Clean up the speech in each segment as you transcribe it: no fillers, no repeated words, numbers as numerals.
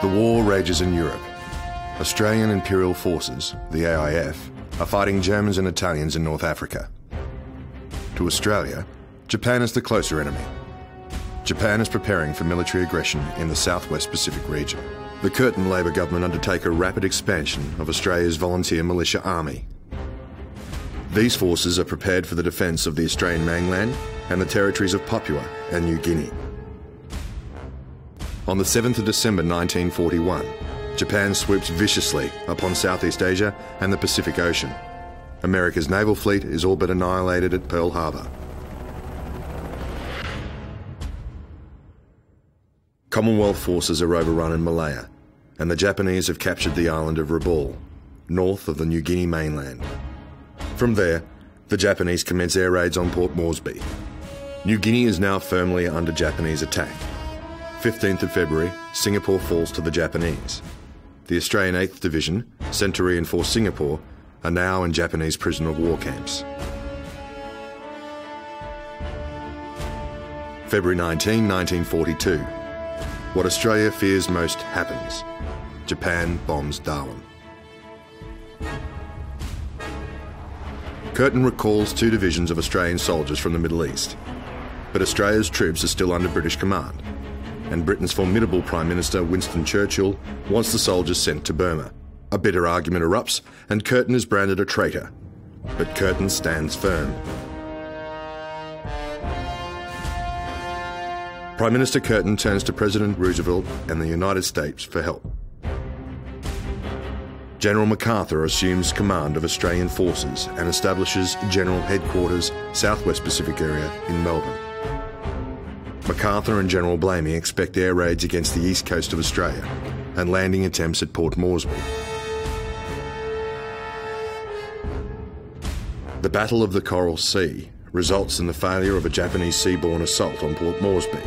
The war rages in Europe. Australian Imperial Forces, the AIF, are fighting Germans and Italians in North Africa. To Australia, Japan is the closer enemy. Japan is preparing for military aggression in the southwest Pacific region. The Curtin Labor government undertake a rapid expansion of Australia's volunteer militia army. These forces are prepared for the defence of the Australian mainland and the territories of Papua and New Guinea. On the 7th of December 1941, Japan swoops viciously upon Southeast Asia and the Pacific Ocean. America's naval fleet is all but annihilated at Pearl Harbor. Commonwealth forces are overrun in Malaya, and the Japanese have captured the island of Rabaul, north of the New Guinea mainland. From there, the Japanese commence air raids on Port Moresby. New Guinea is now firmly under Japanese attack. 15th of February, Singapore falls to the Japanese. The Australian 8th Division, sent to reinforce Singapore, are now in Japanese prisoner of war camps. February 19, 1942. What Australia fears most happens. Japan bombs Darwin. Curtin recalls 2 divisions of Australian soldiers from the Middle East, but Australia's troops are still under British command, and Britain's formidable Prime Minister Winston Churchill wants the soldiers sent to Burma. A bitter argument erupts and Curtin is branded a traitor, but Curtin stands firm. Prime Minister Curtin turns to President Roosevelt and the United States for help. General MacArthur assumes command of Australian forces and establishes General Headquarters, Southwest Pacific Area in Melbourne. MacArthur and General Blamey expect air raids against the east coast of Australia and landing attempts at Port Moresby. The Battle of the Coral Sea results in the failure of a Japanese seaborne assault on Port Moresby.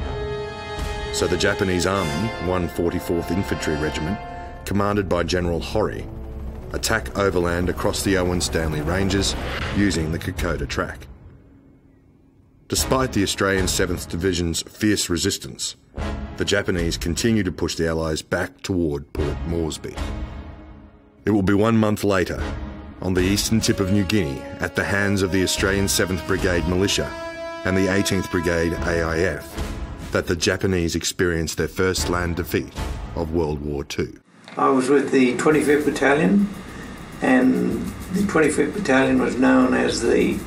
So the Japanese Army, 144th Infantry Regiment, commanded by General Horry, attack overland across the Owen Stanley Ranges using the Kokoda Track. Despite the Australian 7th Division's fierce resistance, the Japanese continue to push the Allies back toward Port Moresby. It will be 1 month later, on the eastern tip of New Guinea, at the hands of the Australian 7th Brigade Militia and the 18th Brigade AIF, that the Japanese experienced their first land defeat of World War II. I was with the 25th Battalion, and the 25th Battalion was known as the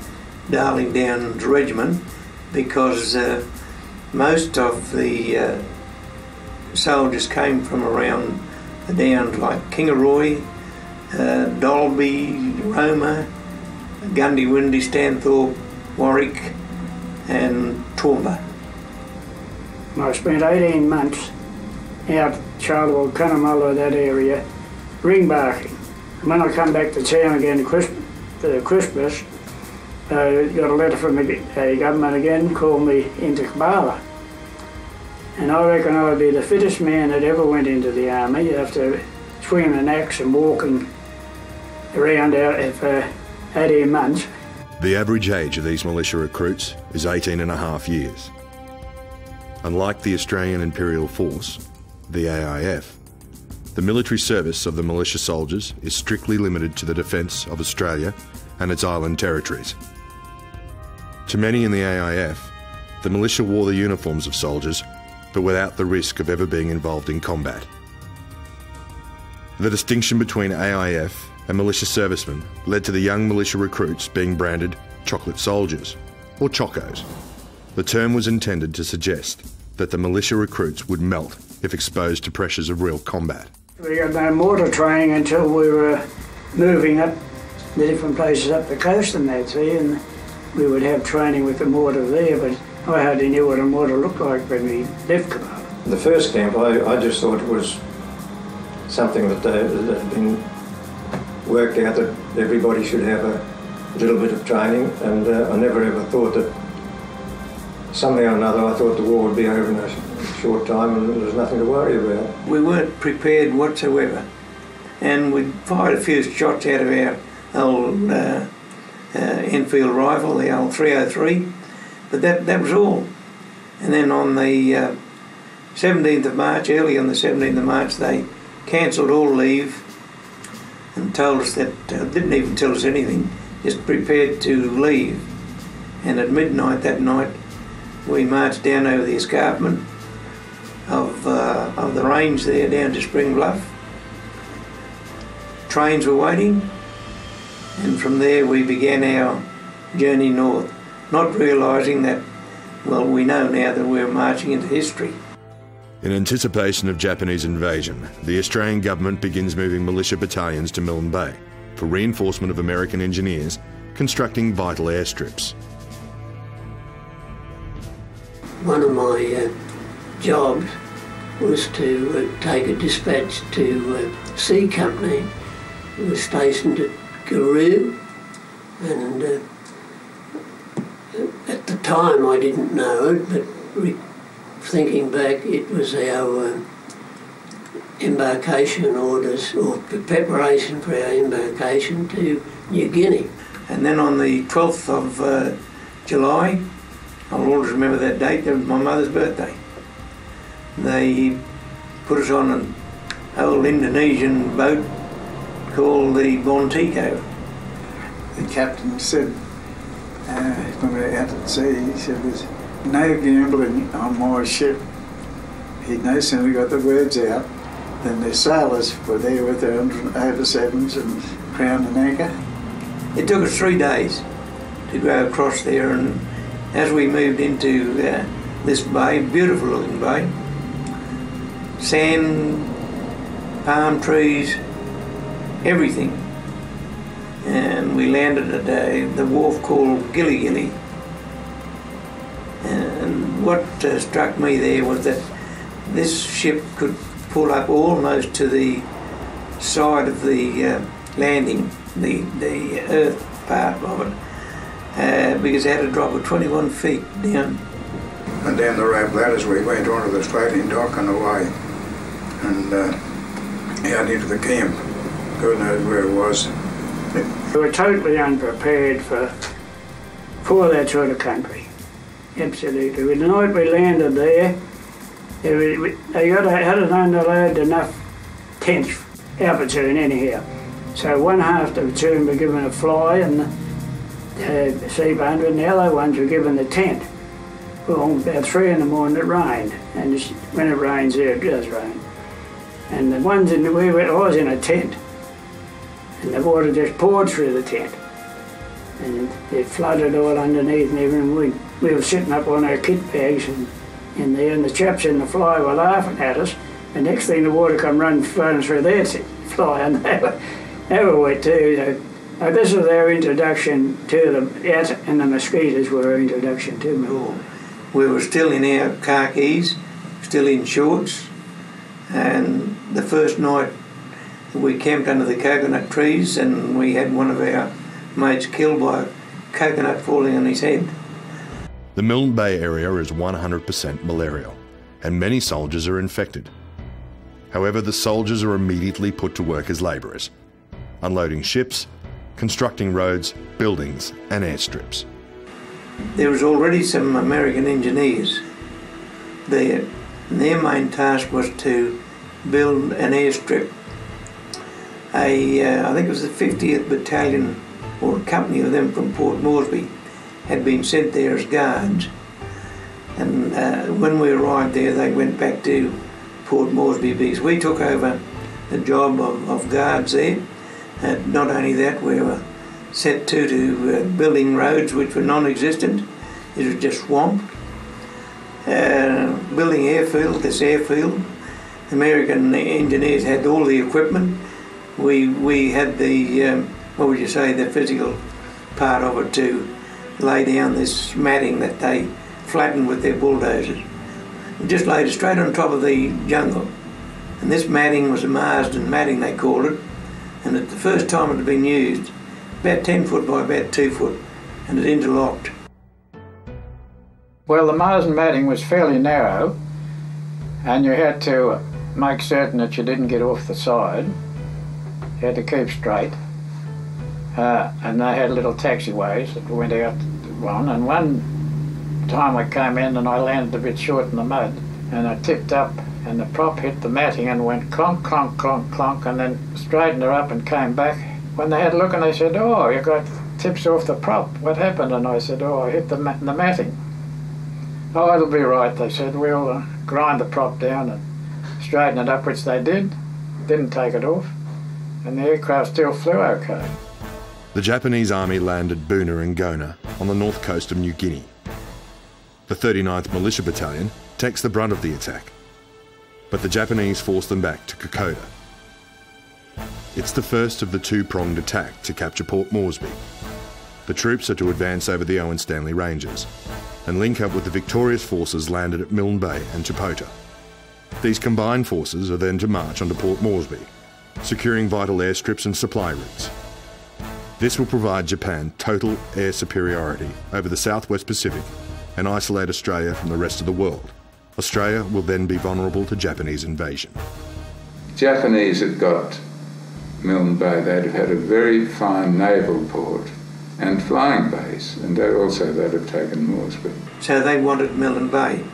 Darling Downs Regiment because most of the soldiers came from around the Downs, like Kingaroy, Dalby, Roma, Gundywindi, Stanthorpe, Warwick and Toowoomba. I spent 18 months out Charleville, Cunnamulla, that area, ringbarking. And when I come back to town again for Christmas, got a letter from the government again, called me into Kabbalah. And I reckon I'd be the fittest man that ever went into the army after swinging an axe and walking around out for 18 months. The average age of these militia recruits is 18.5 years. Unlike the Australian Imperial Force, the AIF, the military service of the militia soldiers is strictly limited to the defence of Australia and its island territories. To many in the AIF, the militia wore the uniforms of soldiers, but without the risk of ever being involved in combat. The distinction between AIF and militia servicemen led to the young militia recruits being branded chocolate soldiers, or chocos. The term was intended to suggest that the militia recruits would melt if exposed to pressures of real combat. We got no mortar training until we were moving up the different places up the coast and that, see, and we would have training with the mortar there, but I hardly knew what a mortar looked like when we left Kabbalah. The first camp, I just thought it was something that had been worked out, that everybody should have a little bit of training, and I never ever thought that somehow or another I thought the war would be over in a short time and there was nothing to worry about. We weren't prepared whatsoever, and we fired a few shots out of our old Enfield rifle, the old 303, but that was all. And then on the 17th of March, early on the 17th of March, they cancelled all leave and told us that, didn't even tell us anything, just prepared to leave. And at midnight that night, we marched down over the escarpment of the range there down to Spring Bluff. Trains were waiting, and from there we began our journey north, not realising that, well, we know now that we're marching into history. In anticipation of Japanese invasion, the Australian government begins moving militia battalions to Milne Bay for reinforcement of American engineers constructing vital airstrips. One of my jobs was to take a dispatch to C Company, who was stationed at Garoo, and at the time I didn't know it, but thinking back, it was our embarkation orders, or preparation for our embarkation to New Guinea. And then on the 12th of July, I'll always remember that date, that was my mother's birthday. They put us on an old Indonesian boat called the Bontico. The captain said, when we were out at sea, he said there's no gambling on my ship. He'd no sooner got the words out than the sailors were there with their over sevens and crown and anchor. It took us 3 days to go across there, and as we moved into this bay, beautiful looking bay, sand, palm trees, everything. And we landed at the wharf called Gilly Gilly. And what struck me there was that this ship could pull up almost to the side of the landing, the earth part of it, because it had a drop of 21 feet down. And down the rope ladders we went onto the Australian dock on the way, and out into the camp. God knows where it was. We were totally unprepared for that sort of country. Absolutely. The night we landed there, they hadn't unloaded enough tents out of platoon anyhow. So one half the platoon were given a fly and the C-100, and the other ones were given the tent. Well, about 3 in the morning it rained, and when it rains there, it does rain. And the ones I was in a tent, and the water just poured through the tent. And it flooded all underneath and everything. We were sitting up on our kit bags in there, and the chaps in the fly were laughing at us. The next thing the water come running through their fly, and they were wet too. So this was our introduction to them, and the mosquitoes were our introduction to them. We were still in our khakis, still in shorts, and the first night we camped under the coconut trees, and we had one of our mates killed by a coconut falling on his head. The Milne Bay area is 100% malarial, and many soldiers are infected. However, the soldiers are immediately put to work as labourers, unloading ships, constructing roads, buildings and airstrips. There was already some American engineers there, and their main task was to build an airstrip. I think it was the 50th Battalion, or a company of them from Port Moresby, had been sent there as guards. And when we arrived there, they went back to Port Moresby because we took over the job of guards there. Not only that, we were set to building roads which were non-existent. It was just swamp. Building this airfield. American engineers had all the equipment. We had the, what would you say, the physical part of it to lay down this matting that they flattened with their bulldozers. We just laid it straight on top of the jungle. And this matting was a Marsden matting, they called it. And at the first time it had been used, about 10 foot by about 2 foot, and it interlocked. Well, the Marsden matting was fairly narrow, and you had to make certain that you didn't get off the side. You had to keep straight. And they had little taxiways that went out one, and one time I came in and I landed a bit short in the mud, and I tipped up, and the prop hit the matting and went clonk, clonk, clonk, clonk, and then straightened her up and came back. When they had a look, and they said, "Oh, you got tips off the prop. What happened?" And I said, "Oh, I hit the matting." "Oh, it'll be right," they said. "We'll grind the prop down and straighten it up," which they did. Didn't take it off, and the aircraft still flew okay. The Japanese army landed Boona and Gona on the north coast of New Guinea. The 39th Militia Battalion takes the brunt of the attack, but the Japanese force them back to Kokoda. It's the first of the two-pronged attack to capture Port Moresby. The troops are to advance over the Owen Stanley Ranges and link up with the victorious forces landed at Milne Bay and Tupota. These combined forces are then to march onto Port Moresby, securing vital airstrips and supply routes. This will provide Japan total air superiority over the Southwest Pacific and isolate Australia from the rest of the world. Australia will then be vulnerable to Japanese invasion. Japanese had got Milne Bay. They'd have had a very fine naval port and flying base, and they'd have taken Moresby. So they wanted Milne Bay,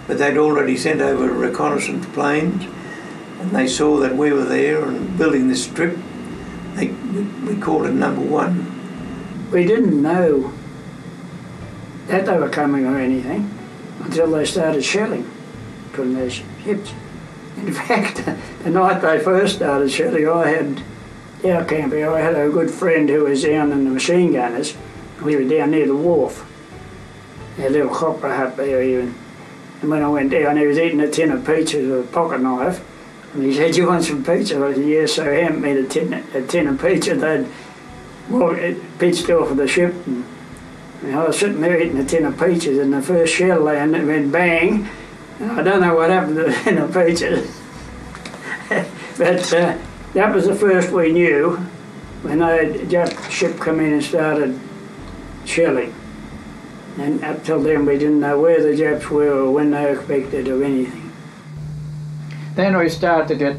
but they'd already sent over reconnaissance planes, and they saw that we were there and building this strip. We called it number 1. We didn't know that they were coming or anything until they started shelling from their ships. In fact, the night they first started shelling, I had a good friend who was down in the machine gunners. We were down near the wharf, a little copper hut there even. And when I went down, he was eating a tin of peaches with a pocket knife. And he said, "You want some pizza?" I said, "Yes." So he handed me a tin of pizza. They'd pitched off of the ship. And I was sitting there eating a tin of peaches, and the first shell landed and went bang. And I don't know what happened to the tin of peaches. But that was the first we knew when the Jap ship come in and started shelling. And up till then we didn't know where the Japs were or when they expected or anything. Then we started to get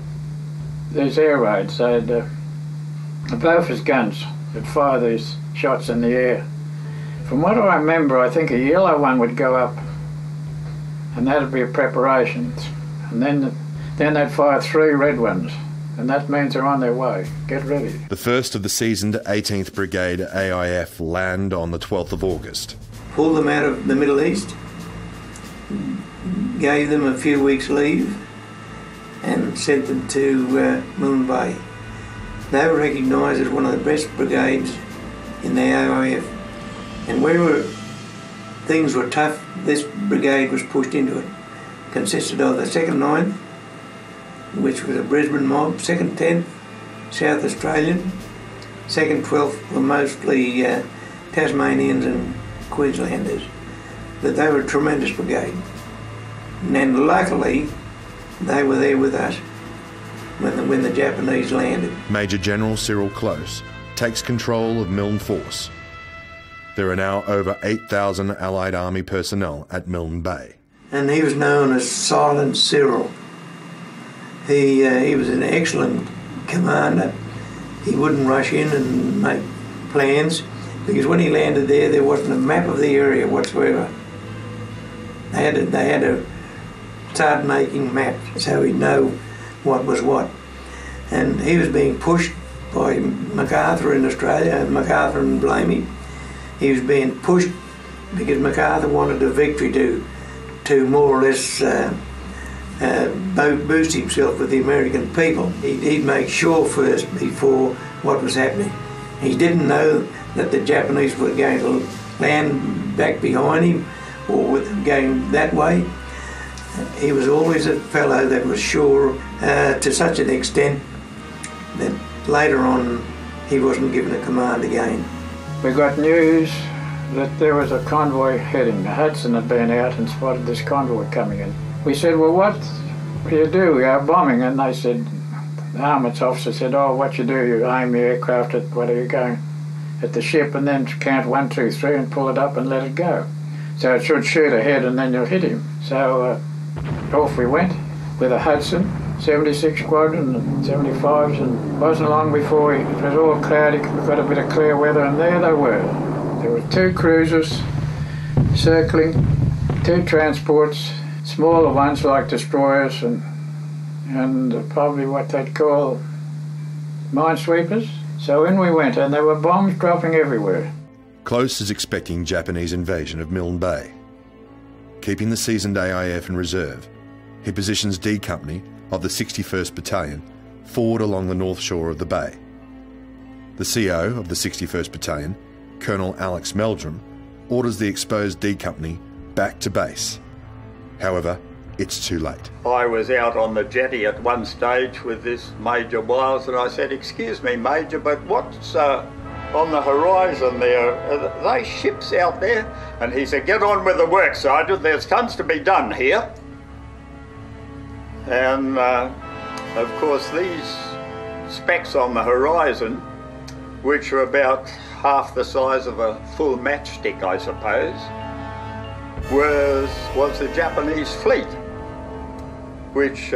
these air raids. They'd both as guns would fire these shots in the air. From what I remember, I think a yellow one would go up, and that'd be a preparation. And then they'd fire 3 red ones, and that means they're on their way. Get ready. The first of the seasoned 18th Brigade AIF land on the 12th of August. Pulled them out of the Middle East, gave them a few weeks' leave, and sent them to Milne Bay. They were recognised as one of the best brigades in the AIF. And where things were tough, this brigade was pushed into it. Consisted of the 2nd 9th, which was a Brisbane mob, 2nd 10th, South Australian, 2nd 12th were mostly Tasmanians and Queenslanders. But they were a tremendous brigade. And luckily, they were there with us when the Japanese landed. Major General Cyril Close takes control of Milne Force. There are now over 8,000 Allied Army personnel at Milne Bay. And he was known as Silent Cyril. He was an excellent commander. He wouldn't rush in and make plans, because when he landed there wasn't a map of the area whatsoever. They had to start making maps so he'd know what was what. And he was being pushed by MacArthur in Australia, and MacArthur and Blamey. He was being pushed because MacArthur wanted a victory to more or less boost himself with the American people. He'd make sure first before what was happening. He didn't know that the Japanese were going to land back behind him or going that way. He was always a fellow that was sure to such an extent that later on he wasn't given a command again. We got news that there was a convoy heading. The Hudson had been out and spotted this convoy coming in. We said, "Well, what do you do? We are bombing." And they said, the armaments officer said, "Oh, what you do, you aim your aircraft at where you're going, at the ship, and then count 1, 2, 3 and pull it up and let it go. So it should shoot ahead and then you'll hit him." So off we went with a Hudson, 76 Squadron and 75s, and it wasn't long before it was all cloudy, we got a bit of clear weather, and there they were. There were 2 cruisers circling, 2 transports smaller ones like destroyers and probably what they'd call minesweepers. So in we went, and there were bombs dropping everywhere. Close is expecting Japanese invasion of Milne Bay. Keeping the seasoned AIF in reserve, he positions D Company of the 61st Battalion forward along the north shore of the bay. The CO of the 61st Battalion, Colonel Alex Meldrum, orders the exposed D Company back to base. However, it's too late. I was out on the jetty at one stage with this Major Wiles, and I said, "Excuse me, Major, but what's on the horizon there? Are they ships out there?" And he said, "Get on with the work, Sergeant. There's tons to be done here." And of course, these specks on the horizon, which are about half the size of a full matchstick, I suppose, was the Japanese fleet, which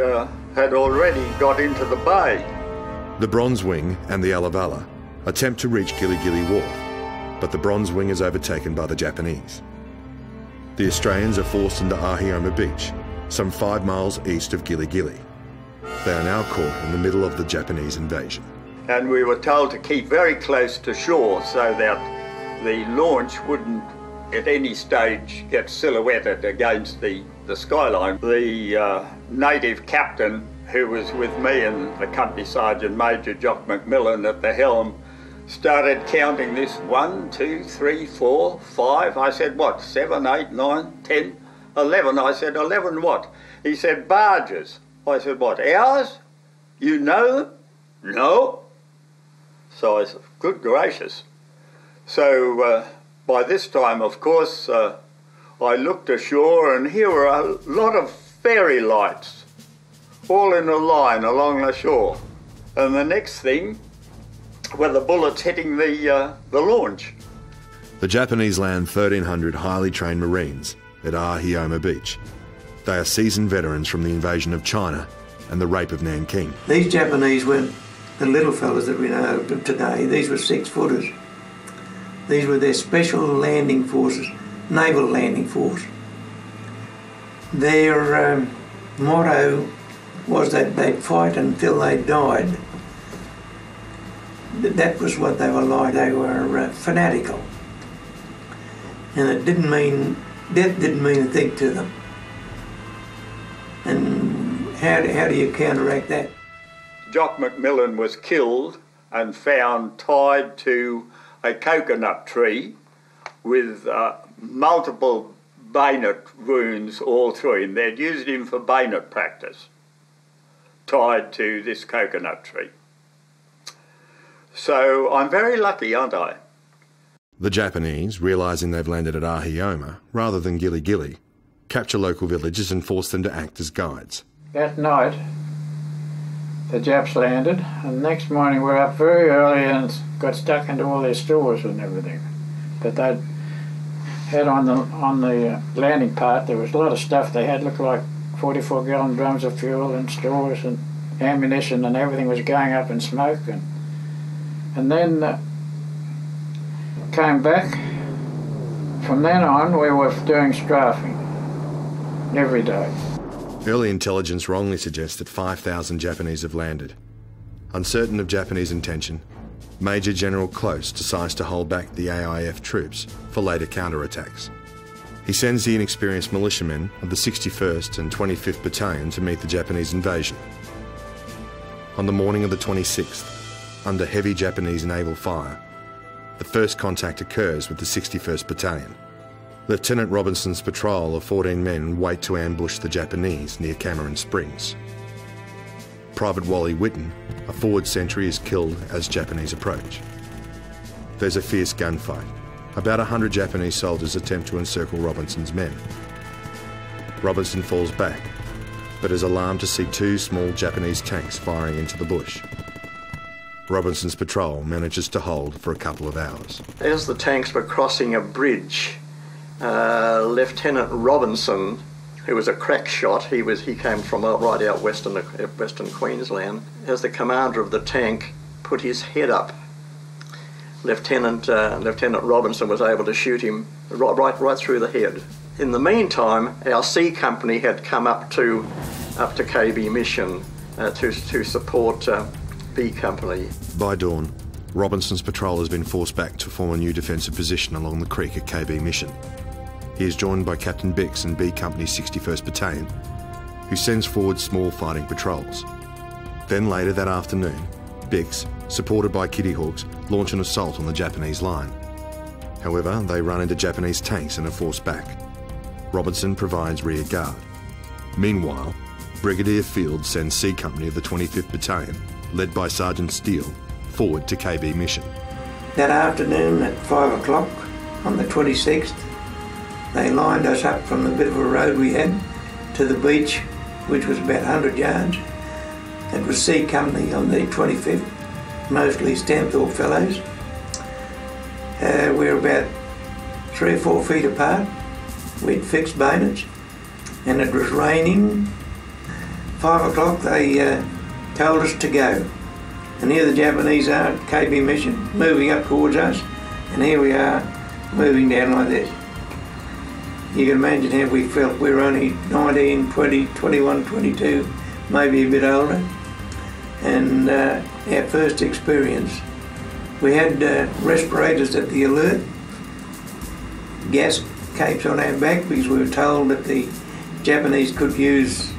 had already got into the bay. The Bronze Wing and the Alavala attempt to reach Gilly Gilly Wharf, but the Bronze Wing is overtaken by the Japanese. The Australians are forced into Ahioma Beach, some 5 miles east of Gilly Gilly. They are now caught in the middle of the Japanese invasion. And we were told to keep very close to shore so that the launch wouldn't at any stage get silhouetted against the skyline. The native captain, who was with me and the company sergeant major Jock McMillan at the helm, started counting this 1, 2, 3, 4, 5. I said, "What, 7, 8, 9, 10, 11? I said, "11 what?" He said, "Barges." I said, "What, ours? You know them?" "No." So I said, "Good gracious." So by this time, of course, I looked ashore, and here were a lot of fairy lights, all in a line along the shore. And the next thing were the bullets hitting the launch. The Japanese land 1,300 highly trained Marines at Ahioma Beach. They are seasoned veterans from the invasion of China and the rape of Nanking. These Japanese weren't the little fellas that we know of today. These were 6-footers. These were their special landing forces, naval landing force. Their motto was that they'd fight until they died. That was what they were like. They were fanatical. And it didn't mean, death didn't mean a thing to them. And how do you counteract that? Jock McMillan was killed and found tied to a coconut tree with multiple bayonet wounds all through him. They'd used him for bayonet practice, tied to this coconut tree. So I'm very lucky, aren't I? The Japanese, realising they've landed at Ahioma rather than Gilly Gilly, capture local villages and force them to act as guides. That night, the Japs landed, and the next morning we were up very early and got stuck into all their stores and everything that they'd had on the landing part. There was a lot of stuff they had, looked like 44-gallon drums of fuel and stores and ammunition, and everything was going up in smoke. And then came back. From then on, we were doing strafing every day. Early intelligence wrongly suggests that 5,000 Japanese have landed. Uncertain of Japanese intention, Major General Close decides to hold back the AIF troops for later counterattacks. He sends the inexperienced militiamen of the 61st and 25th Battalion to meet the Japanese invasion. On the morning of the 26th, under heavy Japanese naval fire, the first contact occurs with the 61st Battalion. Lieutenant Robinson's patrol of 14 men wait to ambush the Japanese near Cameron Springs. Private Wally Whitten, a forward sentry, is killed as Japanese approach. There's a fierce gunfight. About 100 Japanese soldiers attempt to encircle Robinson's men. Robinson falls back, but is alarmed to see 2 small Japanese tanks firing into the bush. Robinson's patrol manages to hold for a couple of hours. As the tanks were crossing a bridge, Lieutenant Robinson, who was a crack shot, he came from right out western Queensland. As the commander of the tank put his head up, Lieutenant Robinson was able to shoot him right through the head. In the meantime, our C Company had come up to KB Mission to support B Company. By dawn, Robinson's patrol has been forced back to form a new defensive position along the creek at KB Mission. He is joined by Captain Bix and B Company's 61st Battalion, who sends forward small fighting patrols. Then later that afternoon, Bix, supported by Kitty Hawks, launch an assault on the Japanese line. However, they run into Japanese tanks and are forced back. Robinson provides rear guard. Meanwhile, Brigadier Field sends C Company of the 25th Battalion, led by Sergeant Steele, forward to KB Mission. That afternoon at 5 o'clock on the 26th, they lined us up from the bit of a road we had to the beach, which was about 100 yards. It was C Company on the 25th, mostly Stanthorpe fellows. We were about 3 or 4 feet apart. We'd fixed bayonets, and it was raining. 5 o'clock they told us to go. And here the Japanese are at KB Mission, moving up towards us, and here we are, moving down like this. You can imagine how we felt. We were only 19, 20, 21, 22, maybe a bit older. And our first experience. We had respirators at the alert, gas capes on our back because we were told that the Japanese could use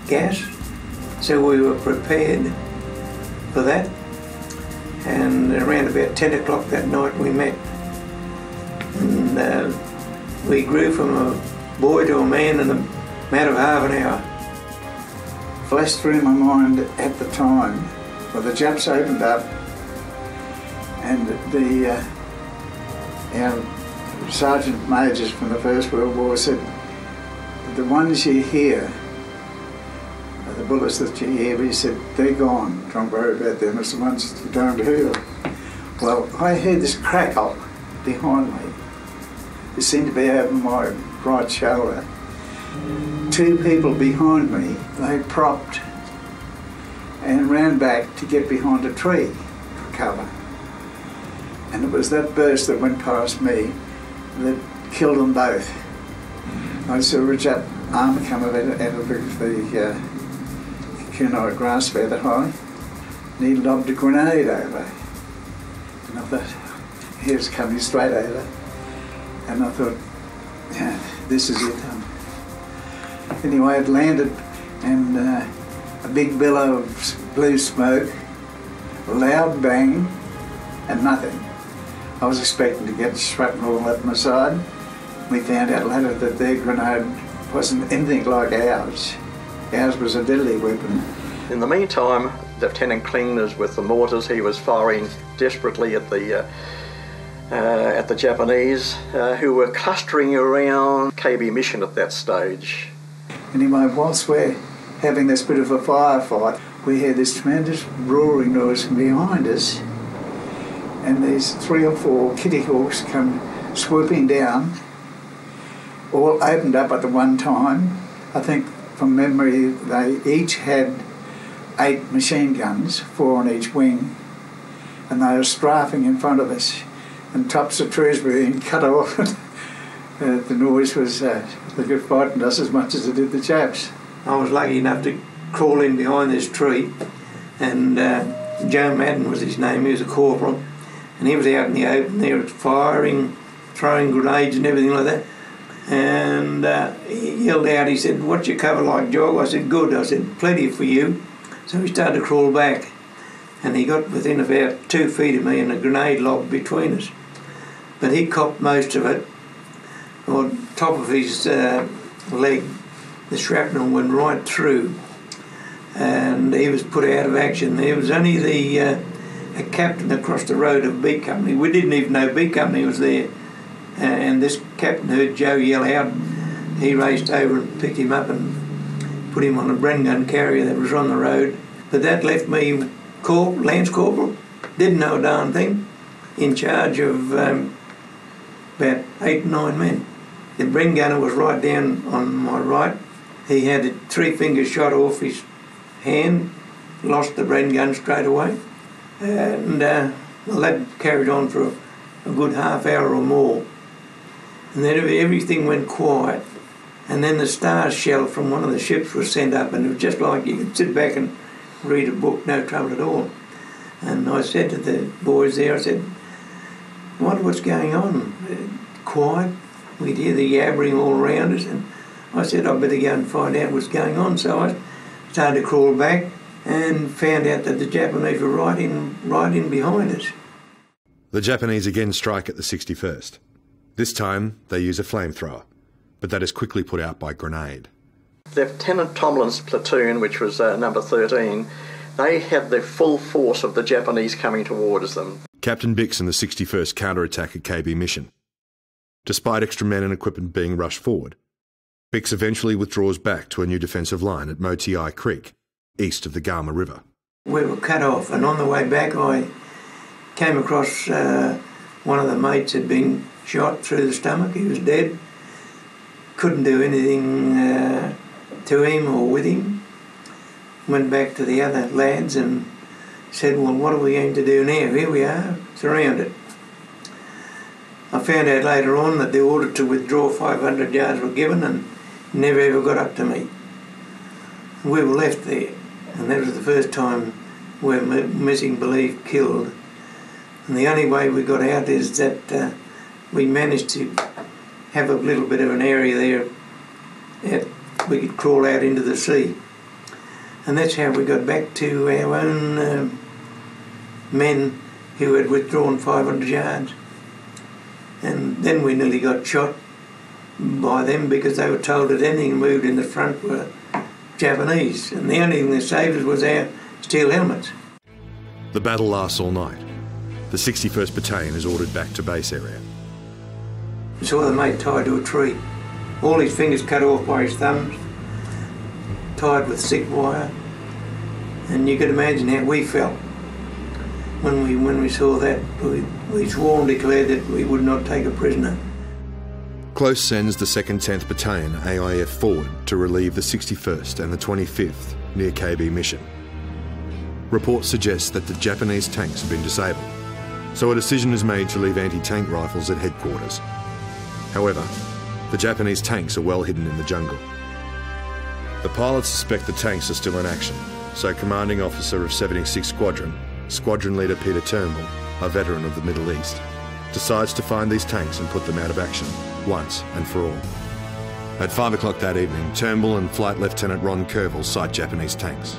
gas. So we were prepared for that. And around about 10 o'clock that night we met. And we grew from a boy to a man in a matter of half an hour. Flashed through my mind at the time, well, the Japs opened up, and our sergeant majors from the First World War said, the ones you hear, the bullets that you hear, he said, they're gone, don't worry about them, it's the ones you don't hear. Well, I heard this crackle behind me. It seemed to be over my right shoulder. 2 people behind me, they propped and ran back to get behind a tree for cover. And it was that burst that went past me that killed them both. I saw a Jap arm come out of the kunai grass feather high, and he lobbed a grenade over. And I thought, he was coming straight over. And I thought, yeah, this is it. Anyway, it landed, and a big billow of blue smoke, a loud bang, and nothing. I was expecting to get shrapnel at my side. We found out later that their grenade wasn't anything like ours. Ours was a deadly weapon. In the meantime, Lieutenant Klingner's with the mortars. He was firing desperately at the Japanese, who were clustering around KB Mission at that stage. Anyway, whilst we're having this bit of a firefight, we hear this tremendous roaring noise from behind us, and these 3 or 4 Kitty Hawks come swooping down, all opened up at the one time. I think from memory they each had 8 machine guns, 4 on each wing, and they were strafing in front of us, and tops of trees were being cut off. The noise was, they frightened us as much as it did the Japs. I was lucky enough to crawl in behind this tree, and Joe Madden was his name. He was a corporal, and he was out in the open there firing, throwing grenades and everything like that. And he yelled out, he said, "What's your cover like, Jog?" I said, "Good." I said, "Plenty for you." So he started to crawl back, and he got within about 2 feet of me, and a grenade lobbed between us. But he copped most of it. On top of his leg, the shrapnel went right through, and he was put out of action. There was only a captain across the road of B Company. We didn't even know B Company was there, and this captain heard Joe yell out. He raced over and picked him up and put him on a Bren gun carrier that was on the road. But that left me Lance Corporal, didn't know a darn thing, in charge of about 8 or 9 men. The Bren gunner was right down on my right. He had 3 fingers shot off his hand, lost the Bren gun straight away. And well, that carried on for a good half hour or more. And then everything went quiet. And then the star shell from one of the ships was sent up, and it was just like you could sit back and read a book, no trouble at all. And I said to the boys there, I said, what's going on? Quiet. We'd hear the yabbering all around us, and I said I'd better go and find out what's going on. So I started to crawl back and found out that the Japanese were right in behind us. The Japanese again strike at the 61st. This time they use a flamethrower, but that is quickly put out by grenade. Lieutenant Tomlin's platoon, which was number 13, they had the full force of the Japanese coming towards them. Captain Bix and the 61st counterattack at KB Mission. Despite extra men and equipment being rushed forward, Bix eventually withdraws back to a new defensive line at Motii Creek, east of the Garma River. We were cut off, and on the way back I came across one of the mates had been shot through the stomach. He was dead. Couldn't do anything to him or with him. Went back to the other lads and said, well, what are we going to do now? Here we are, surrounded. I found out later on that the order to withdraw 500 yards were given and never ever got up to me. We were left there, and that was the first time we were missing belief killed. And the only way we got out is that we managed to have a little bit of an area there that we could crawl out into the sea. And that's how we got back to our own men who had withdrawn 500 yards. And then we nearly got shot by them because they were told that anything moved in the front were Japanese. And the only thing that saved us was our steel helmets. The battle lasts all night. The 61st Battalion is ordered back to base area. We saw the mate tied to a tree. All his fingers cut off by his thumbs, tied with thick wire. And you could imagine how we felt when we saw that. We swore and declared that we would not take a prisoner. Close sends the 2nd 10th Battalion AIF forward to relieve the 61st and the 25th near KB Mission. Reports suggest that the Japanese tanks have been disabled, so a decision is made to leave anti-tank rifles at headquarters. However, the Japanese tanks are well hidden in the jungle. The pilots suspect the tanks are still in action, so Commanding Officer of 76th Squadron, Squadron Leader Peter Turnbull, a veteran of the Middle East, decides to find these tanks and put them out of action, once and for all. At 5 o'clock that evening, Turnbull and Flight Lieutenant Ron Kerville sight Japanese tanks.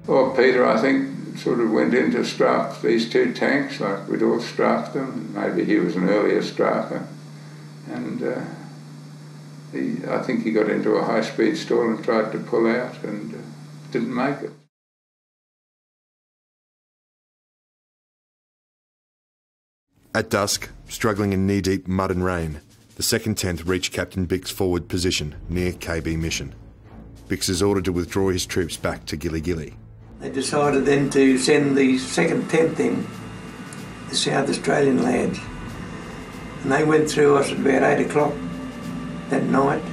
Well, Peter, I think, sort of went in to strafe these two tanks like we'd all strafed them. Maybe he was an earlier strafer. And I think he got into a high-speed stall and tried to pull out and didn't make it. At dusk, struggling in knee-deep mud and rain, the 2nd 10th reached Captain Bix's forward position near KB Mission. Bix is ordered to withdraw his troops back to Gilly Gilly. They decided then to send the 2nd 10th in, the South Australian lads. And they went through us at about 8 o'clock that night,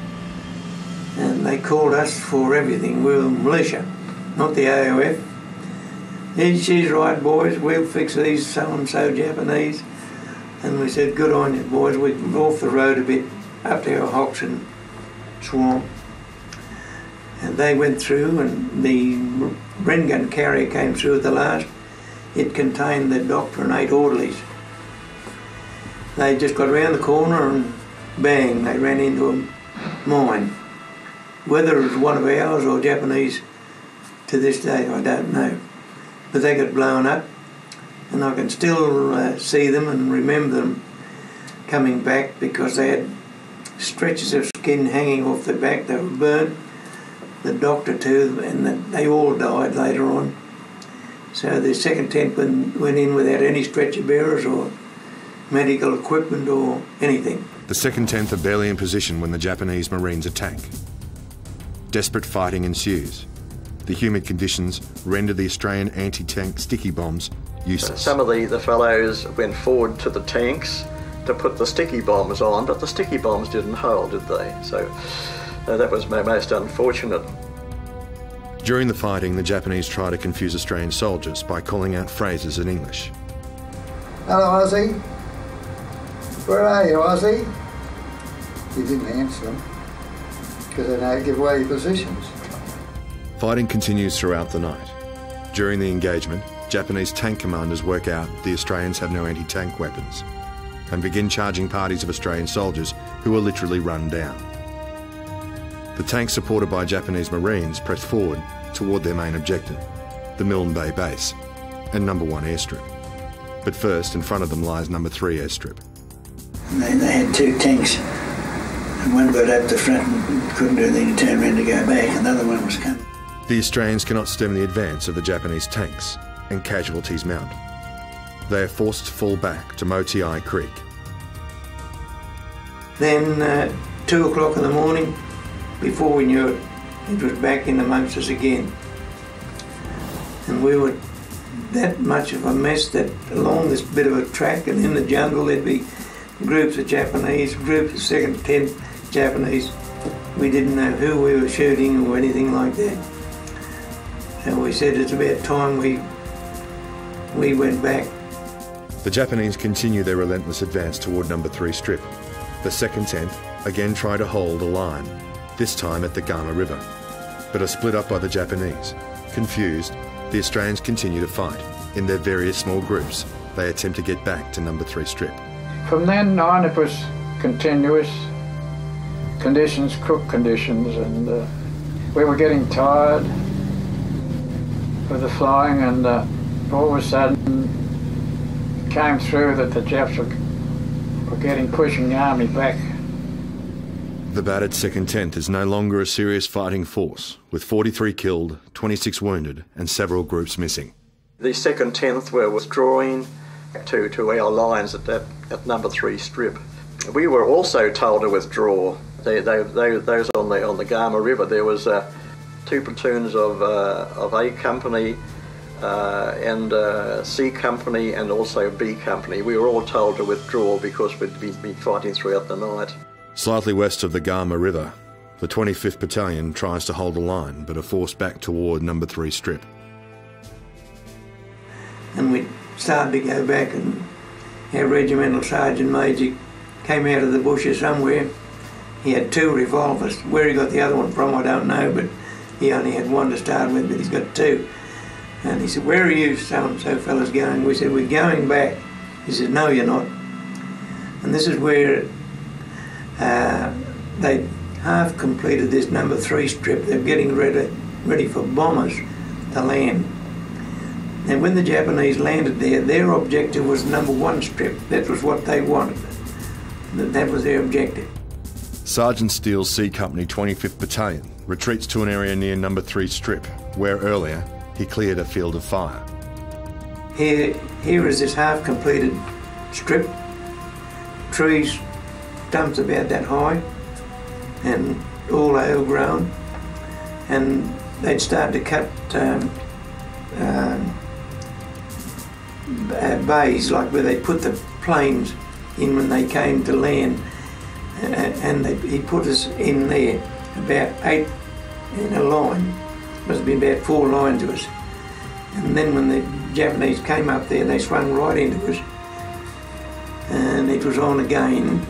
and they called us for everything. We were militia, not the AOF. Yeah, she's right, boys, we'll fix these so-and-so Japanese. And we said, good on you, boys. We were off the road a bit, up to our Hoxton swamp. And they went through, and the Bren gun carrier came through at the last. It contained the doctor and 8 orderlies. They just got round the corner and bang, they ran into a mine. Whether it was one of ours or Japanese, to this day I don't know. But they got blown up, and I can still see them and remember them coming back because they had stretches of skin hanging off their back. They were burnt. The doctor too, and they all died later on. So the 2nd 10th went in without any stretcher bearers or medical equipment or anything. The 2nd 10th are barely in position when the Japanese Marines attack. Desperate fighting ensues. The humid conditions render the Australian anti-tank sticky bombs useless. Some of the fellows went forward to the tanks to put the sticky bombs on, but the sticky bombs didn't hold, did they? So that was most unfortunate. During the fighting, the Japanese try to confuse Australian soldiers by calling out phrases in English. Hello, Ozzy. "Where are you, Aussie?" He didn't answer them because they don't give away your positions. Fighting continues throughout the night. During the engagement, Japanese tank commanders work out the Australians have no anti-tank weapons and begin charging parties of Australian soldiers who are literally run down. The tanks, supported by Japanese Marines, press forward toward their main objective, the Milne Bay base and number 1 airstrip. But first, in front of them lies number 3 airstrip. And they had 2 tanks, and one got up the front and couldn't do anything to turn around to go back, and the other one was coming. The Australians cannot stem the advance of the Japanese tanks, and casualties mount. They are forced to fall back to Moti Creek. Then 2 o'clock in the morning, before we knew it, it was back in amongst us again. And we were that much of a mess that along this bit of a track and in the jungle there'd be groups of Japanese, groups of 2nd, 10th Japanese. We didn't know who we were shooting or anything like that. So we said it's about time we went back. The Japanese continue their relentless advance toward number 3 strip. The 2nd 10th again try to hold a line, this time at the Gama River, but are split up by the Japanese. Confused, the Australians continue to fight. In their various small groups, they attempt to get back to number 3 strip. From then on it was continuous conditions, crook conditions, and we were getting tired of the flying, and all of a sudden it came through that the Japs were pushing the army back. The battered 2nd 10th is no longer a serious fighting force, with 43 killed, 26 wounded and several groups missing. The 2nd 10th were withdrawing to our lines at number 3 strip. We were also told to withdraw. Those on the Gama River, there was 2 platoons of A Company and C Company and also B Company. We were all told to withdraw because we'd been fighting throughout the night. Slightly west of the Gama River, the 25th Battalion tries to hold a line but are forced back toward number 3 strip. And we started to go back, and our regimental sergeant major came out of the bushes somewhere. He had 2 revolvers. Where he got the other one from I don't know, but he only had 1 to start with, but he's got 2. And he said, "Where are you so-and-so fellas going?" We said, "We're going back." He said, "No, you're not." And this is where they half completed this number 3 strip. They're getting ready for bombers to land. And when the Japanese landed there, their objective was number 1 strip. That was what they wanted. That was their objective. Sergeant Steele's C Company 25th Battalion retreats to an area near number 3 strip, where earlier he cleared a field of fire. Here is this half-completed strip. Trees, stumps about that high, and all overgrown. And they'd start to cut bays, like where they put the planes in when they came to land. And he put us in there, about 8 in a line. Must have been about 4 lines of us. And then when the Japanese came up there, they swung right into us. And it was on again.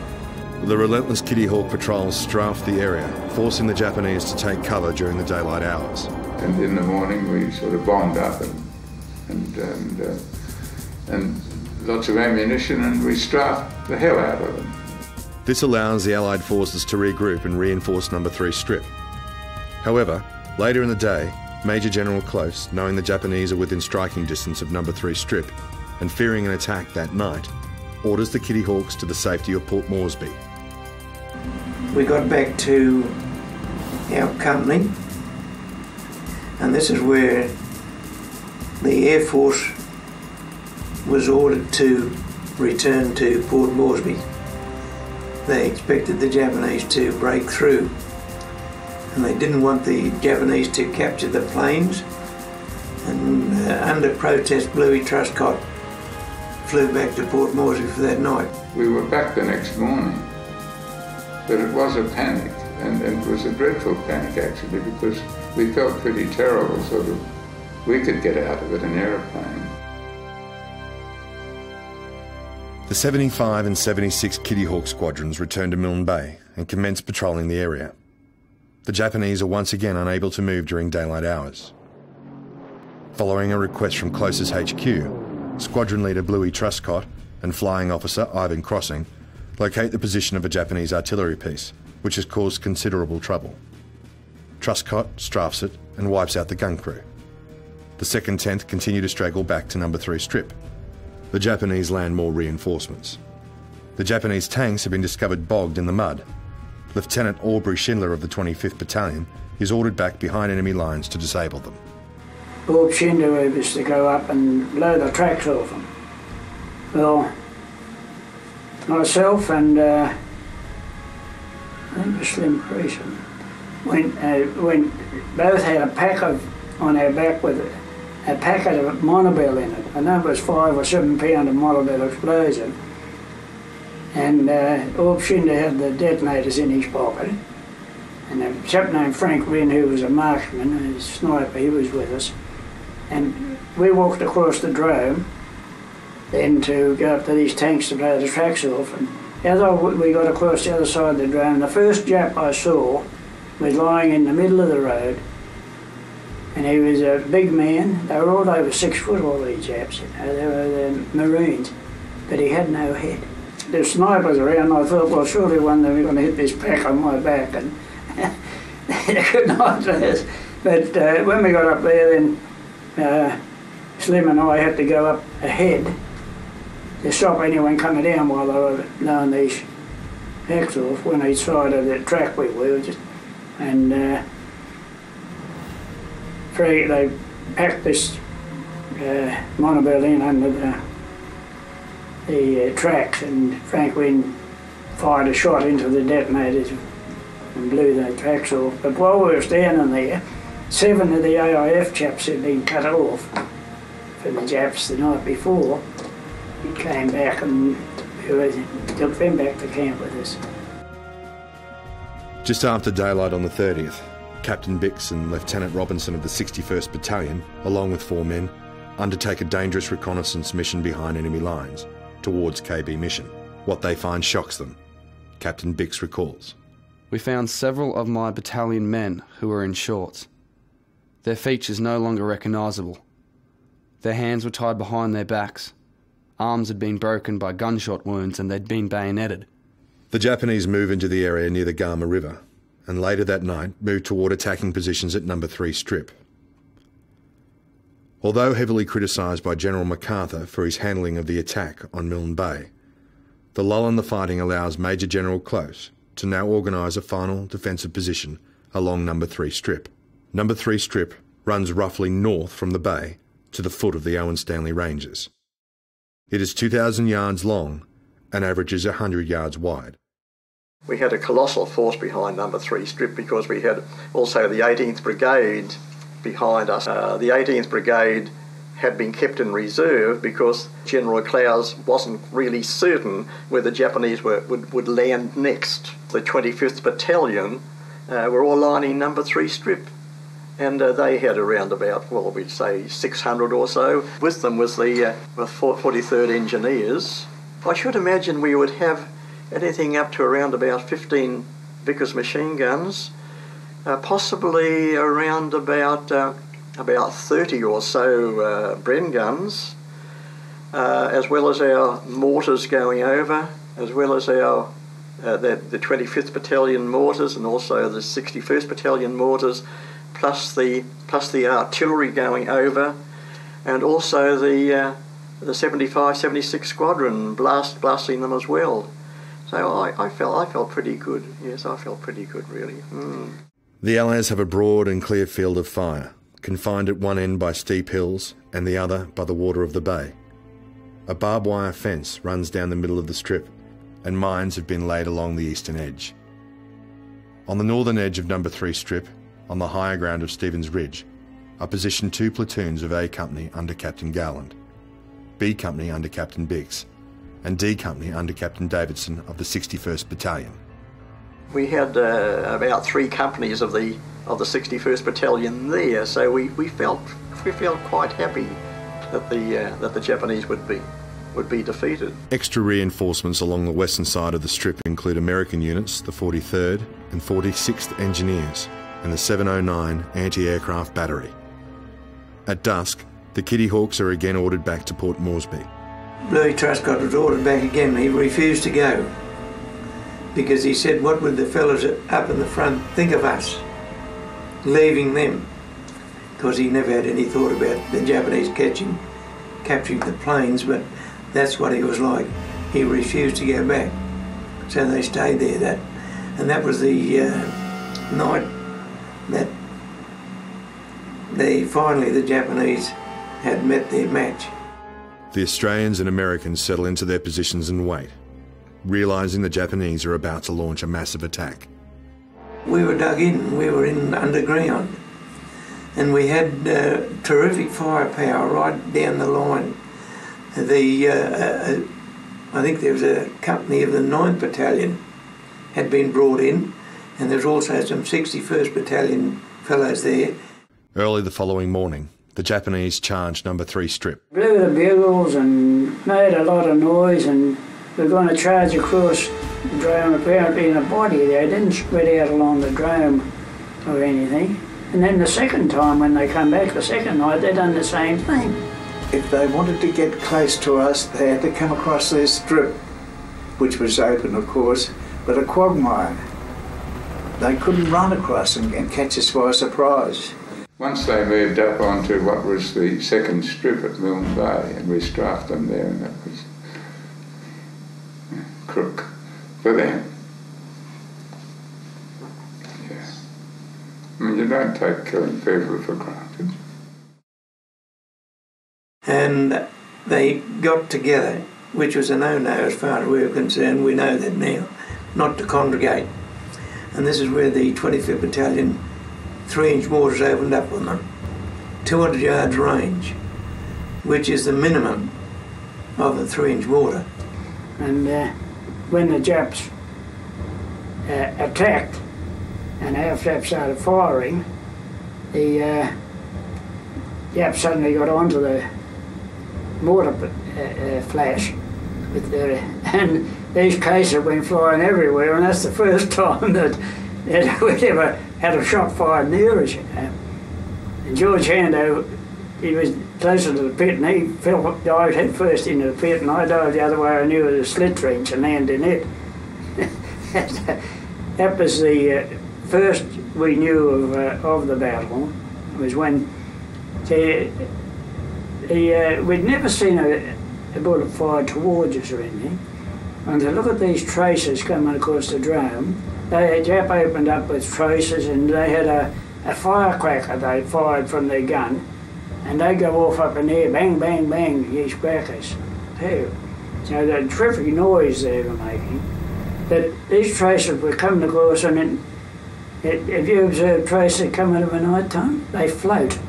The relentless Kitty Hawk patrols strafed the area, forcing the Japanese to take cover during the daylight hours. And in the morning we sort of bombed up and lots of ammunition, and we strafed the hell out of them. This allows the Allied forces to regroup and reinforce number 3 strip. However, later in the day, Major General Close, knowing the Japanese are within striking distance of number 3 strip and fearing an attack that night, orders the Kitty Hawks to the safety of Port Moresby. We got back to our company, and this is where the Air Force was ordered to return to Port Moresby. They expected the Japanese to break through, and they didn't want the Japanese to capture the planes, and under protest Bluey Truscott flew back to Port Moresby for that night. We were back the next morning, but it was a panic, and it was a dreadful panic actually, because we felt pretty terrible, sort of, we could get out of it in an aeroplane. The 75 and 76 Kitty Hawk squadrons returned to Milne Bay and commenced patrolling the area. The Japanese are once again unable to move during daylight hours. Following a request from closest HQ, Squadron Leader Bluey Truscott and Flying Officer Ivan Crossing locate the position of a Japanese artillery piece, which has caused considerable trouble. Truscott strafes it and wipes out the gun crew. The 2nd 10th continue to straggle back to number 3 strip. The Japanese land more reinforcements. The Japanese tanks have been discovered bogged in the mud. Lieutenant Aubrey Schindler of the 25th Battalion is ordered back behind enemy lines to disable them. Bob Schindler was to go up and blow the tracks off them. Well, myself and I think it was Slim Creason went both had a pack on our back with a packet of monobel in it. I know it was 5 or 7 pound of monobel explosion. And Orb Schindler had the detonators in his pocket. And a chap named Frank Wynn, who was a marksman, a sniper, he was with us. And we walked across the drome then to go up to these tanks to blow the tracks off. And as we got across the other side of the drome, the first Jap I saw was lying in the middle of the road. And he was a big man. They were all over 6 foot, all these Japs. You know, they were the Marines. But he had no head. The snipers around, I thought, well, surely one of them are going to hit this pack on my back. And they could not do this. But when we got up there, then Slim and I had to go up ahead to stop anyone coming down while they were blowing these packs off when each side of the track we were. And they packed this monobel in under the tracks, and Frank Wynn fired a shot into the detonators and blew the tracks off. But while we were standing there, 7 of the AIF chaps had been cut off for the Japs the night before. He came back and took them back to camp with us. Just after daylight on the 30th, Captain Bix and Lieutenant Robinson of the 61st Battalion, along with 4 men, undertake a dangerous reconnaissance mission behind enemy lines towards KB Mission. What they find shocks them. Captain Bix recalls. We found several of my battalion men who were in shorts. Their features no longer recognisable. Their hands were tied behind their backs. Arms had been broken by gunshot wounds and they'd been bayoneted. The Japanese move into the area near the Garma River, and later that night moved toward attacking positions at number 3 strip. Although heavily criticised by General MacArthur for his handling of the attack on Milne Bay, the lull in the fighting allows Major General Close to now organise a final defensive position along number 3 strip. Number 3 strip runs roughly north from the bay to the foot of the Owen Stanley Ranges. It is 2,000 yards long and averages 100 yards wide. We had a colossal force behind number 3 strip because we had also the 18th Brigade behind us. The 18th Brigade had been kept in reserve because General Clowes wasn't really certain where the Japanese would land next. The 25th Battalion were all lining number 3 strip, and they had around about, well, we'd say 600 or so. With them was the 43rd Engineers. I should imagine we would have anything up to around about 15 Vickers machine guns, possibly around about 30 or so Bren guns, as well as our mortars going over, as well as our the 25th Battalion mortars and also the 61st Battalion mortars, plus the artillery going over, and also the 75, 76 Squadron blasting them as well. So I felt pretty good. Yes, I felt pretty good, really. The Allies have a broad and clear field of fire, confined at one end by steep hills and the other by the water of the bay. A barbed wire fence runs down the middle of the strip, and mines have been laid along the eastern edge. On the northern edge of number 3 strip, on the higher ground of Stevens Ridge, are positioned 2 platoons of A Company under Captain Garland, B Company under Captain Biggs, and D Company under Captain Davidson of the 61st Battalion. We had about 3 companies of the 61st Battalion there, so we felt quite happy that the Japanese would be would be defeated. Extra reinforcements along the western side of the strip include American units, the 43rd and 46th Engineers, and the 709 Anti-Aircraft Battery. At dusk, the Kitty Hawks are again ordered back to Port Moresby. Bluey Truscott was ordered back again. He refused to go because he said, what would the fellas up in the front think of us leaving them? Because he never had any thought about the Japanese capturing the planes, but that's what he was like. He refused to go back. So they stayed there. And that was the night that finally the Japanese had met their match. The Australians and Americans settle into their positions and wait, realising the Japanese are about to launch a massive attack. We were dug in, we were in underground, and we had terrific firepower right down the line. I think there was a company of the 9th Battalion had been brought in, and there was also some 61st Battalion fellows there. Early the following morning, the Japanese charged number 3 strip. Blew the bugles and made a lot of noise, and we're going to charge across the drome, apparently in a body. They didn't spread out along the drome or anything. And then the second time when they come back, the second night, they done the same thing. If they wanted to get close to us, they had to come across their strip, which was open, of course, but a quagmire. They couldn't run across and catch us by surprise. Once they moved up onto what was the second strip at Milne Bay, and we strafed them there, and that was crook for them. Yeah. I mean, you don't take killing people for granted. And they got together, which was a no-no as far as we were concerned. We know that now, not to congregate. And this is where the 25th Battalion 3-inch mortars opened up on them. 200 yards range, which is the minimum of a 3-inch mortar. And when the Japs attacked and our Japs started firing, the Japs suddenly got onto the mortar flash, and these cases went flying everywhere, and that's the first time that we'd ever had a shot fired near us, you know. And George Hando, he was closer to the pit, and he dived head first into the pit, and I dived the other way. I knew it was a slit trench and landed in it. That was the first we knew of the battle. Was when we'd never seen a bullet fired towards us or anything. And to look at these traces coming across the drome, the Jap opened up with traces, and they had a firecracker they fired from their gun, and they go off up in the air, bang, bang, bang, these crackers too. So the terrific noise they were making. But these traces were coming across, and if you observe traces coming at night time, they float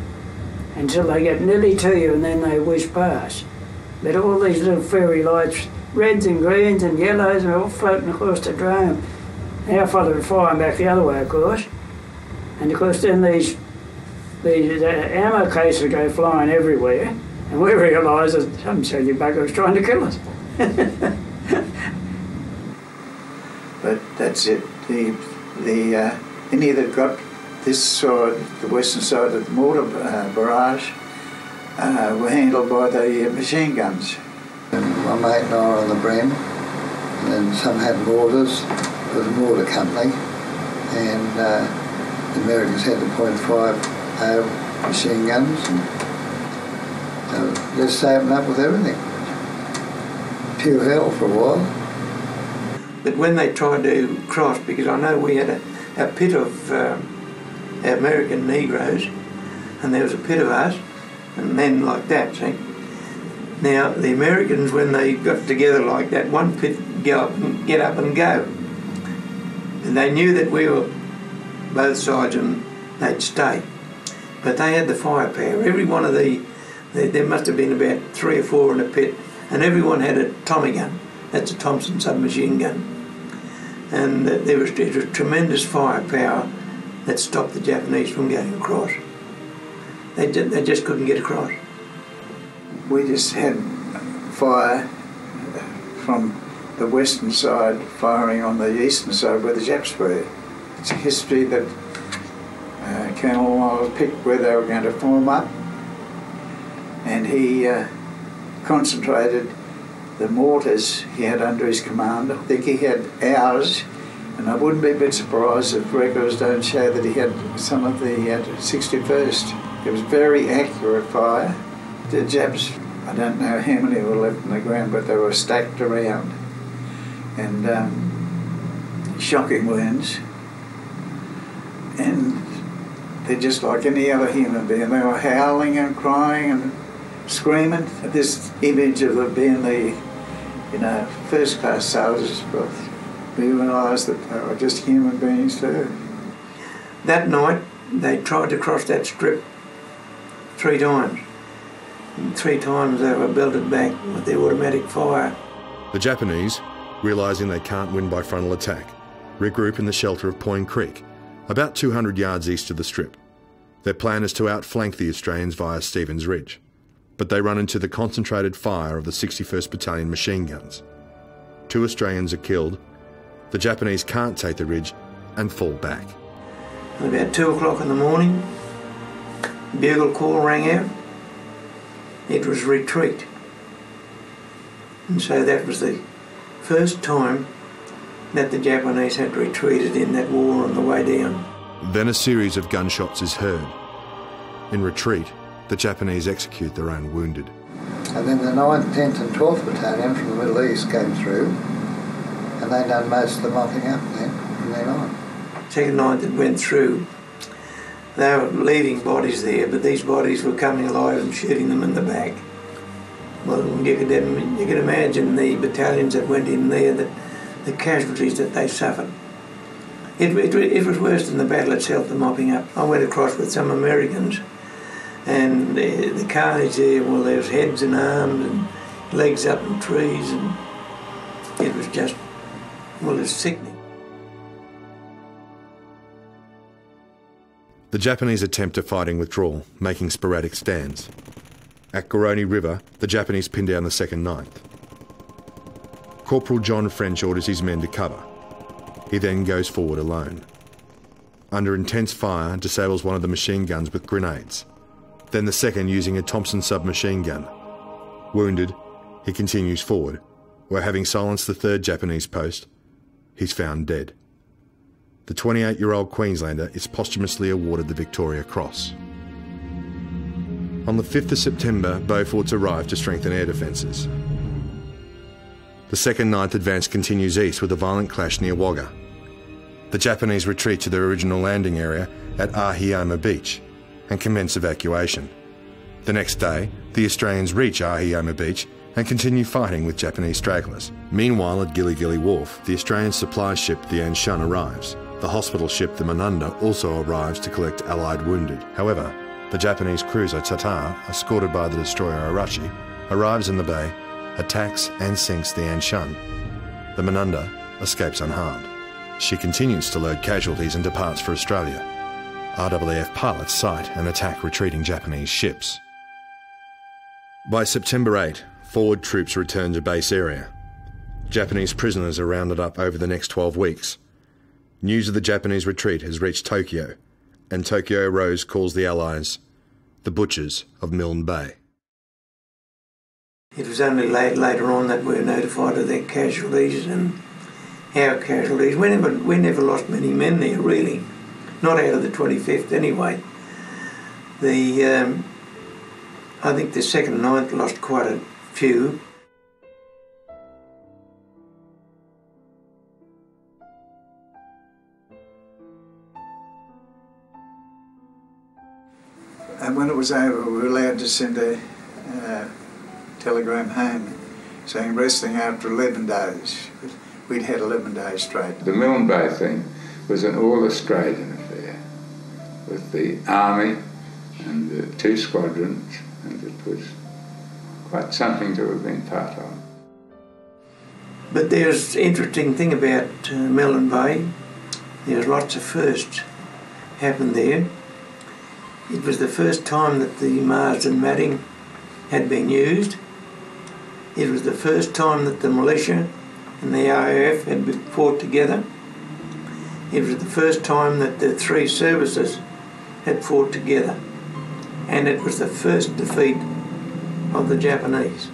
until they get nearly to you, and then they whiz past. But all these little fairy lights, reds and greens and yellows, are all floating across the drome. Our fellow was firing back the other way, of course. And of course then these ammo cases go flying everywhere, and we realised that some silly bugger was trying to kill us. But that's it. Any that got this side, the western side of the mortar barrage, were handled by the machine guns. And my mate and I were on the Bren, and then some had mortars. It was a mortar company, and the Americans had the .50 machine guns, and just opened up with everything. Pure hell for a while. But when they tried to cross, because I know we had a pit of American Negroes, and there was a pit of us, and men like that, see? Now, the Americans, when they got together like that, one pit get up and go. And they knew that we were both sides and they'd stay. But they had the firepower. Every one of there must have been about 3 or 4 in a pit, and everyone had a Tommy gun. That's a Thompson submachine gun. And there was tremendous firepower that stopped the Japanese from going across. They just couldn't get across. We just had fire from the western side, firing on the eastern side where the Japs were. It's a history that Colonel Miles picked where they were going to form up, and he concentrated the mortars he had under his command. I think he had ours, and I wouldn't be a bit surprised if records don't show that he had some of the 61st. It was very accurate fire. The Japs, I don't know how many were left in the ground, but they were stacked around, and shocking wounds. And they're just like any other human being. They were howling and crying and screaming. This image of them being the, first-class soldiers, but we realised that they were just human beings too. That night, they tried to cross that strip 3 times. And 3 times they were belted back with the automatic fire. The Japanese, realising they can't win by frontal attack, regroup in the shelter of Point Creek, about 200 yards east of the strip. Their plan is to outflank the Australians via Stevens Ridge, but they run into the concentrated fire of the 61st Battalion machine guns. 2 Australians are killed. The Japanese can't take the ridge and fall back. About 2 o'clock in the morning, bugle call rang out. It was retreat. And so that was the first time that the Japanese had retreated in that war on the way down. Then a series of gunshots is heard. In retreat, the Japanese execute their own wounded. And then the 9th, 10th and 12th Battalion from the Middle East came through, and they done most of the mopping up then from then on. Second night that went through, they were leaving bodies there, but these bodies were coming alive and shooting them in the back. Well, you could imagine the battalions that went in there, that the casualties that they suffered. It was worse than the battle itself, the mopping up. I went across with some Americans, and the carnage there, well, there was heads and arms and legs up in trees, and it was just, well, it's sickening. The Japanese attempt to fighting withdrawal, making sporadic stands. At Goroni River, the Japanese pin down the 2nd 9th. Corporal John French orders his men to cover. He then goes forward alone. Under intense fire, disables one of the machine guns with grenades. Then the second using a Thompson submachine gun. Wounded, he continues forward, where having silenced the 3rd Japanese post, he's found dead. The 28-year-old Queenslander is posthumously awarded the Victoria Cross. On the 5th of September, Beauforts arrived to strengthen air defences. The 2nd 9th advance continues east with a violent clash near Wagga. The Japanese retreat to their original landing area at Ahiyama Beach and commence evacuation. The next day, the Australians reach Ahiyama Beach and continue fighting with Japanese stragglers. Meanwhile, at Gilly Gilly Wharf, the Australian supply ship the Anshan arrives. The hospital ship the Manunda also arrives to collect Allied wounded. However, the Japanese cruiser Tatar, escorted by the destroyer Arashi, arrives in the bay, attacks and sinks the Anshan. The Manunda escapes unharmed. She continues to load casualties and departs for Australia. RAAF pilots sight and attack retreating Japanese ships. By September 8, forward troops return to base area. Japanese prisoners are rounded up over the next 12 weeks. News of the Japanese retreat has reached Tokyo, and Tokyo Rose calls the Allies the Butchers of Milne Bay. It was only later on that we were notified of their casualties and our casualties. We never lost many men there, really. Not out of the 25th anyway. I think the 2nd 9th lost quite a few. And when it was over, we were allowed to send a telegram home saying resting after 11 days. We'd had 11 days straight. The Milne Bay thing was an all-Australian affair with the Army and the 2 squadrons, and it was quite something to have been part of. But there's an interesting thing about Milne Bay. There's lots of firsts happened there. It was the first time that the Marsden matting had been used, It was the first time that the militia and the RAF had fought together. It was the first time that the three services had fought together. And it was the first defeat of the Japanese.